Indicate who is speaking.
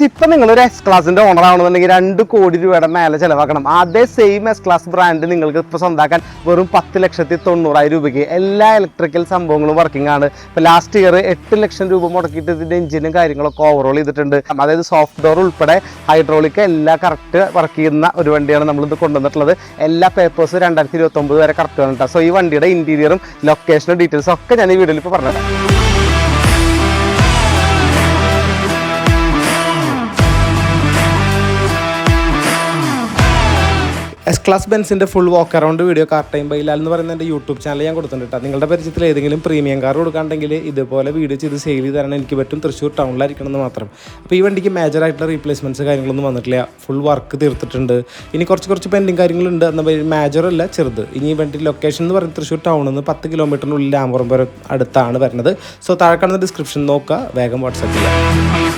Speaker 1: ഇപ്പം നിങ്ങളൊരു S ക്ലാസിൻ്റെ owner ആവണമെന്നുണ്ടെങ്കിൽ 2 കോടി രൂപയുടെ മേലെ ചിലവാക്കണം. അതേ സെയിം എസ് ക്ലാസ് ബ്രാൻഡ് നിങ്ങൾക്ക് ഇപ്പോൾ സ്വന്തമാക്കാൻ വെറും 10,90,000 രൂപയ്ക്ക് എല്ലാ ഇലക്ട്രിക്കൽ സംഭവങ്ങളും വർക്കിംഗ് ആണ്. ഇപ്പോൾ ലാസ്റ്റ് ഇയർ 8 ലക്ഷം രൂപ മുടക്കിയിട്ട് ഇതിൻ്റെ എഞ്ചിനും കാര്യങ്ങളൊക്കെ ഓവറോൾ ചെയ്തിട്ടുണ്ട്. അതായത് സോഫ്റ്റ് ഡോർ ഉൾപ്പെടെ ഹൈഡ്രോളിക് എല്ലാം കറക്റ്റ് വർക്ക് ചെയ്യുന്ന ഒരു വണ്ടിയാണ് നമ്മളിത് കൊണ്ടുവന്നിട്ടുള്ളത്. എല്ലാ പേപ്പേഴ്സ് 2029 വരെ കറക്റ്റ് വന്നിട്ടാണ്. സോ ഈ വണ്ടിയുടെ ഇൻറ്റീരിയറും ലൊക്കേഷനും ഡീറ്റെയിൽസും ഒക്കെ ഞാൻ ഈ വീഡിയോയിൽ ഇപ്പോൾ പറഞ്ഞുതരാം. എസ് ക്ലാസ് ബെൻസിൻ്റെ full walk around video car time by Lal എന്ന് പറയുന്ന എൻ്റെ യൂട്യൂബ് ചാനൽ ഞാൻ കൊടുത്തിട്ടുണ്ട്. നിങ്ങളുടെ പരിചയത്തിൽ ഏതെങ്കിലും പ്രീമിയം കാർ കൊടുക്കാണ്ടെങ്കിൽ ഇതുപോലെ വീഡിയോ ചെയ്ത് സെയിൽ ചെയ്ത് തരാൻ എനിക്ക് പറ്റും. തൃശ്ശൂർ ടൗണിലായിരിക്കണം എന്ന് മാത്രം. അപ്പോൾ ഈ വണ്ടിക്ക് മേജറായിട്ടുള്ള റീപ്ലേസ്മെൻറ്റ്സ് കാര്യങ്ങളൊന്നും വന്നിട്ടില്ല. ഫുൾ വർക്ക് തീർത്തിട്ടുണ്ട്. ഇനി കുറച്ച് പെൻഡിങ് കാര്യങ്ങളുണ്ട്. എന്നാൽ മേജറല്ല, ചെറുത്. ഇനി ഈ വണ്ടി ലൊക്കേഷൻ എന്ന് പറയുന്നത് തൃശ്ശൂർ ടൗണിൽ നിന്ന് 10 കിലോമീറ്ററിനുള്ളിൽ ആമ്പറമ്പുരം അടുത്താണ് വരുന്നത്. സോ താഴെ കാണുന്ന ഡിസ്ക്രിപ്ഷൻ നോക്കുക, വേഗം വാട്സാപ്പ് ചെയ്യുക.